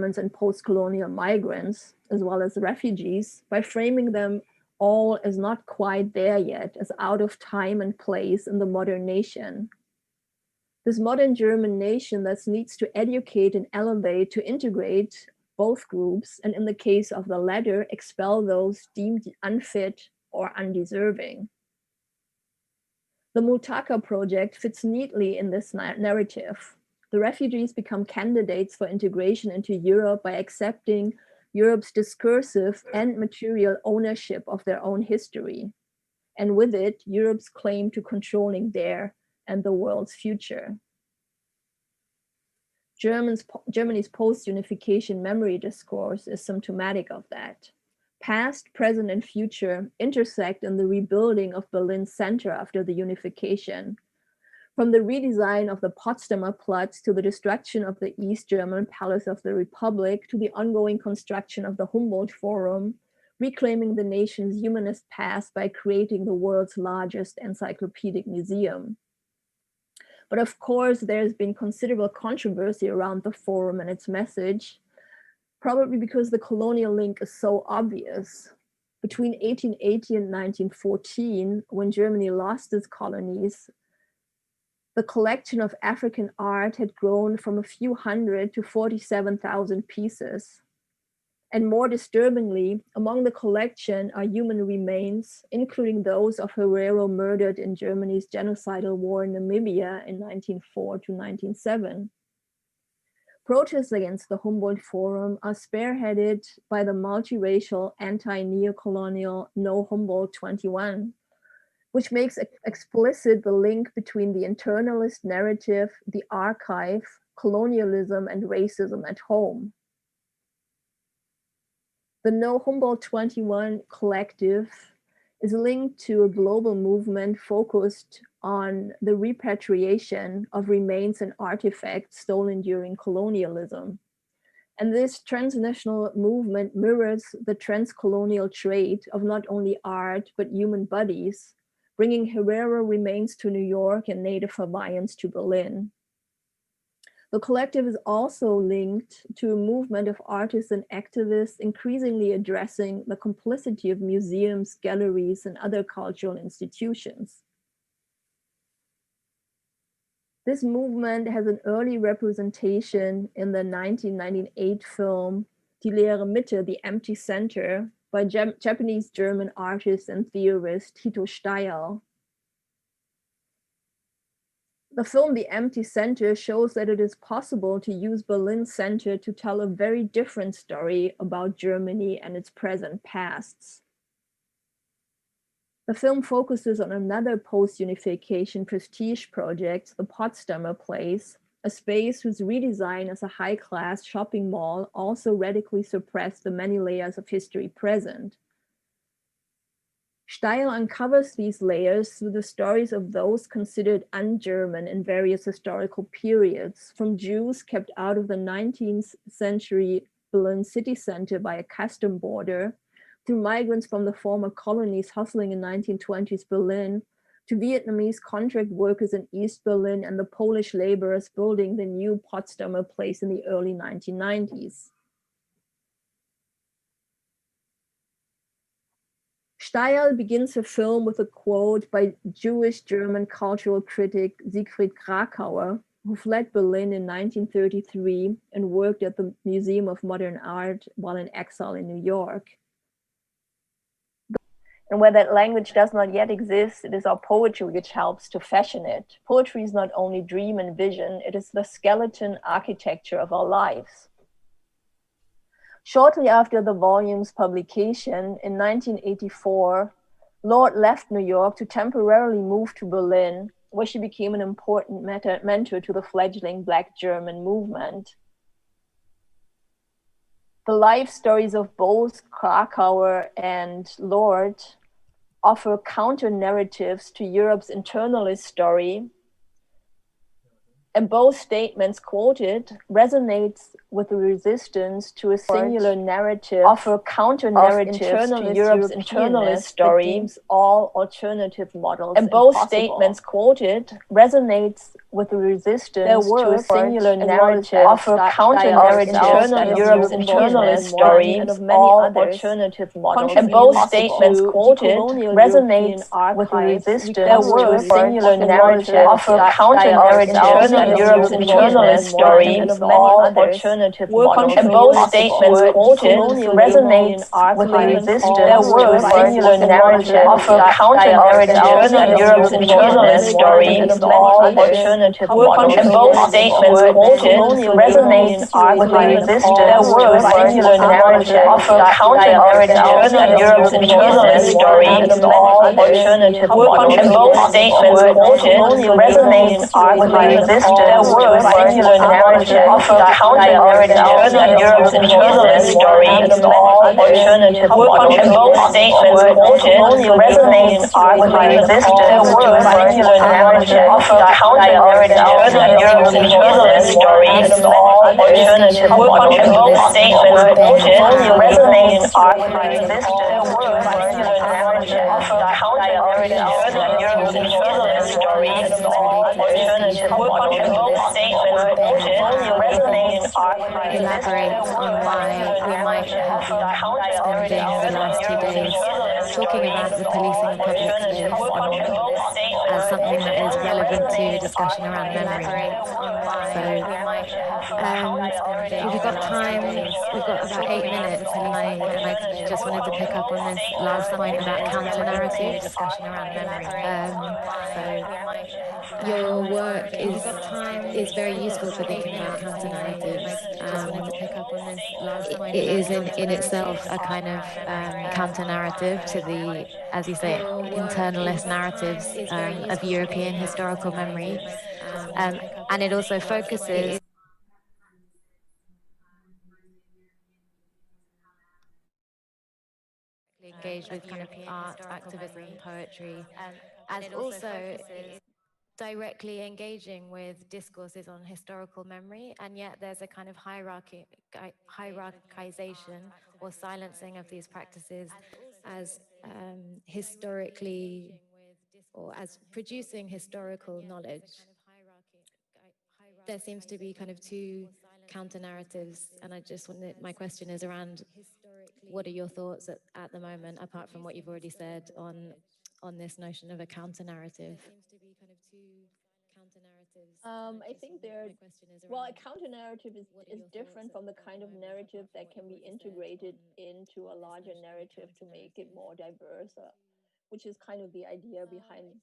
and post-colonial migrants, as well as refugees, by framing them all as not quite there yet, as out of time and place in the modern nation. This modern German nation thus needs to educate and elevate to integrate both groups, and in the case of the latter, expel those deemed unfit or undeserving. The Multaka project fits neatly in this narrative. The refugees become candidates for integration into Europe by accepting Europe's discursive and material ownership of their own history, and with it, Europe's claim to controlling their and the world's future. Germany's post-unification memory discourse is symptomatic of that. Past, present, and future intersect in the rebuilding of Berlin's center after the unification. From the redesign of the Potsdamer Platz to the destruction of the East German Palace of the Republic to the ongoing construction of the Humboldt Forum, reclaiming the nation's humanist past by creating the world's largest encyclopedic museum. But of course, there's been considerable controversy around the forum and its message, probably because the colonial link is so obvious. Between 1880 and 1914, when Germany lost its colonies, the collection of African art had grown from a few hundred to 47,000 pieces. And more disturbingly, among the collection are human remains, including those of Herero murdered in Germany's genocidal war in Namibia in 1904 to 1907. Protests against the Humboldt Forum are spearheaded by the multiracial anti-neocolonial No Humboldt 21, which makes explicit the link between the internalist narrative, the archive, colonialism, and racism at home. The No Humboldt 21 collective is linked to a global movement focused on the repatriation of remains and artifacts stolen during colonialism. And this transnational movement mirrors the transcolonial trade of not only art, but human bodies, bringing Herero remains to New York and Native Hawaiians to Berlin. The collective is also linked to a movement of artists and activists increasingly addressing the complicity of museums, galleries, and other cultural institutions. This movement has an early representation in the 1998 film Die leere Mitte, The Empty Center, by Japanese-German artist and theorist Hito Steyerl. The film The Empty Center shows that it is possible to use Berlin's center to tell a very different story about Germany and its present pasts. The film focuses on another post-unification prestige project, the Potsdamer Place, a space whose redesign as a high-class shopping mall also radically suppressed the many layers of history present. Steyerl uncovers these layers through the stories of those considered un-German in various historical periods, from Jews kept out of the 19th century Berlin city center by a custom border, to migrants from the former colonies hustling in 1920s Berlin, to Vietnamese contract workers in East Berlin and the Polish laborers building the new Potsdamer Place in the early 1990s. Steyerl begins her film with a quote by Jewish German cultural critic Siegfried Krakauer, who fled Berlin in 1933 and worked at the Museum of Modern Art while in exile in New York. And where that language does not yet exist, it is our poetry which helps to fashion it. Poetry is not only dream and vision, it is the skeleton architecture of our lives. Shortly after the volume's publication in 1984, Lord left New York to temporarily move to Berlin, where she became an important mentor to the fledgling Black German movement. The life stories of both Krakauer and Lord offer counter narratives to Europe's internalist story, And both statements quoted resonates with the resistance to a singular narrative, offer counter narratives to Europe's internalist story, deems all alternative models. And both statements quoted resonates with the resistance to a singular narrative, offer counter narratives to Europe's internalist story, and of many other alternative models. And both statements quoted resonates with the resistance to a singular narrative, offer counter narratives to Europe's internalist story, and of many other alternative models. And both statements quoted resonates with the resistance to a singular narrative, offer counter narratives to Europe's internalist story, and of many alternative models. And both statements quoted resonates with the resistance to a singular narrative, offer counter narratives to Europe's internalist story, and of many alternative models. And both statements quoted resonates with the resistance to a singular narrative, offer counter narratives to Europe's internalist story, and of many alternative models. And both statements quoted resonates with the resistance to a singular narrative, offer counter narratives to Europe's internalist story, and of many alternative models. And both statements quoted resonates with the resistance to a singular narrative, offer counter narratives to Europe's internalist story, and of many alternative models. And both statements quoted resonates with the elaborate on why we might have been spending the last 2 days talking about the policing of public space as something that is relevant to a discussion around memory. So we've got time, we've got about 8 minutes, and I just wanted to pick up on this last point about counter-narratives. Your work is very useful for thinking about counter-narratives. It is in itself a kind of counter-narrative to the, as you say, internalist narratives of European historical memory. And it also focuses engaged with kind of art, activism, poetry, as also directly engaging with discourses on historical memory, and yet there's a kind of hierarchization or silencing of these practices as historically, or as producing historical knowledge. There seems to be kind of two counter-narratives, and I just wanted, my question is around what are your thoughts at the moment, apart from what you've already said on this notion of a counter-narrative? I think a counter-narrative is different from the kind of narrative that can be integrated into a larger narrative to make it more diverse, which is kind of the idea behind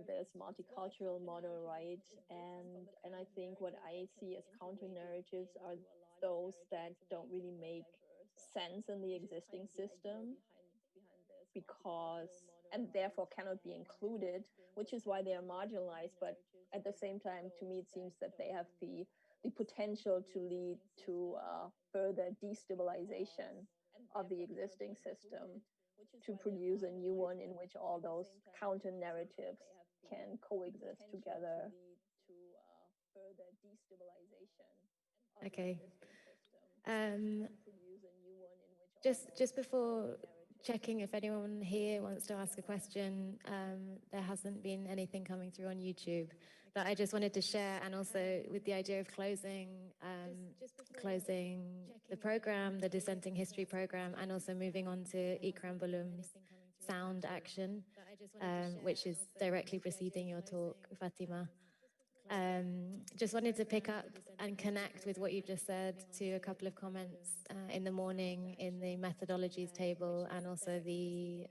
this multicultural model, right? And I think what I see as counter-narratives are those that don't really make sense in the existing system, because and therefore cannot be included, which is why they are marginalized. But at the same time, to me, it seems that they have the potential to lead to further destabilization of the existing system, to produce a new one in which all those counter narratives can coexist together. Okay. Just before checking if anyone here wants to ask a question, there hasn't been anything coming through on YouTube that I just wanted to share, and also with the idea of closing the program, the Dissenting History program, and also moving on to Ikram Bulum's Sound Action, which is directly preceding your talk, Fatima. Just wanted to pick up and connect with what you've just said to a couple of comments in the morning in the methodologies table, and also the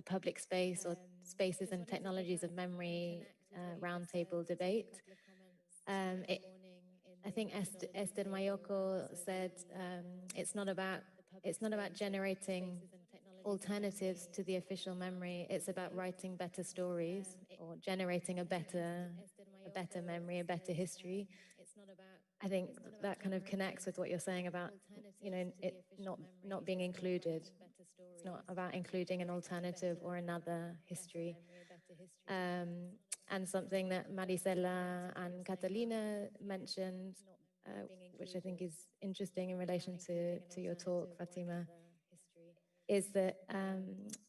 public space or spaces and technologies of memory roundtable debate. I think Esther Mayoko said it's not about generating alternatives to the official memory. It's about writing better stories or generating a better memory, a better history. I think that kind of connects with what you're saying about, it not being included. It's not about including an alternative or another history. And something that Marisela and Catalina mentioned, which I think is interesting in relation to your talk, Fatima, is that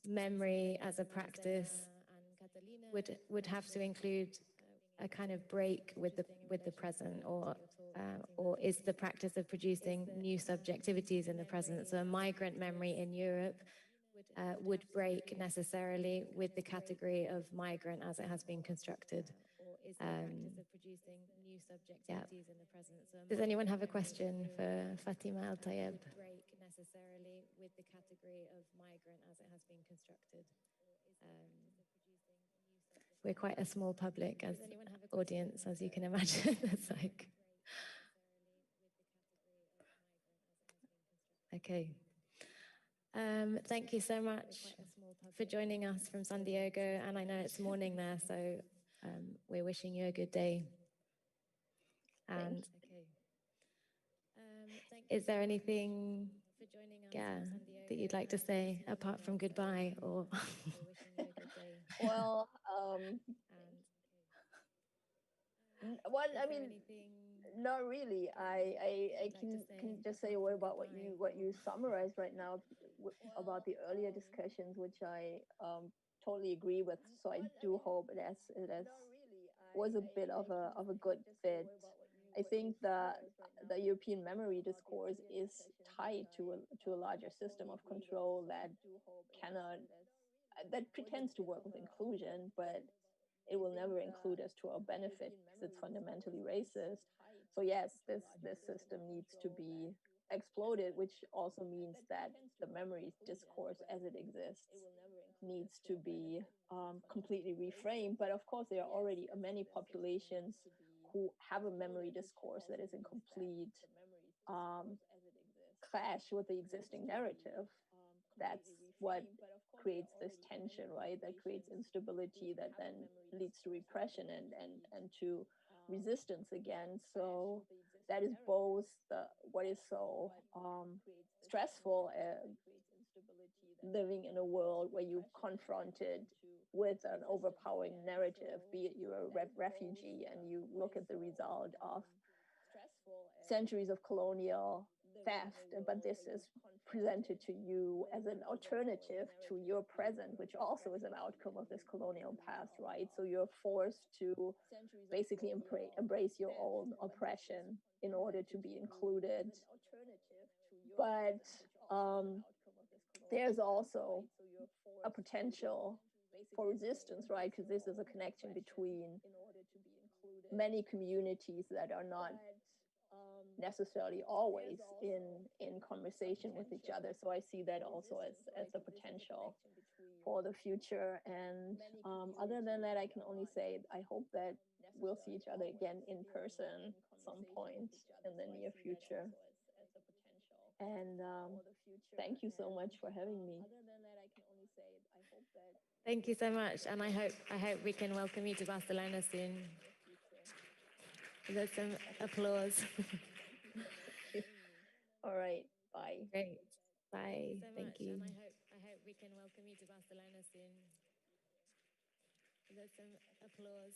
memory as a practice would have to include a kind of break with the present, or is the practice of producing new subjectivities in the present. So a migrant memory in Europe would break necessarily with the category of migrant as it has been constructed. Yeah. Does anyone have a question for Fatima El-Tayeb? Necessarily with the category of migrant as it has been constructed. We're quite a small public as audience, as you can imagine. It's like, okay. Thank you so much for joining us from San Diego. And I know it's morning there, so we're wishing you a good day. And is there anything, that you'd like to say apart from goodbye? Or well, I mean, not really. I can just say a word about what you summarized right now about the earlier discussions, which I totally agree with. So I do hope it was a bit of a good fit. I think that the European memory discourse is tied to a larger system of control that pretends to work with inclusion, but it will never include us to our benefit because it's fundamentally racist. So yes, this system needs to be exploded, which also means that the memory discourse as it exists needs to be completely reframed. But of course, there are already many populations who have a memory discourse that is in complete clash with the existing narrative. That's what creates this tension, right? That creates instability that then leads to repression and to resistance again. So that is both what is so stressful living in a world where you're confronted with an overpowering narrative, be it you're a refugee and you look at the result of centuries of colonial theft, but this is presented to you as an alternative to your present, which also is an outcome of this colonial past, right? So you're forced to basically embrace your own oppression in order to be included. But there's also a potential for resistance, right? Because this is a connection between many communities that are not necessarily always in conversation with each other. So I see that also as a potential for the future. And other than that, I can only say I hope that we'll see each other again in person at some point in the near future. And thank you so much for having me. Thank you so much, and I hope we can welcome you to Barcelona soon. There's some applause. All right, bye. Great, bye. Thank you. And I hope we can welcome you to Barcelona soon. There's some applause.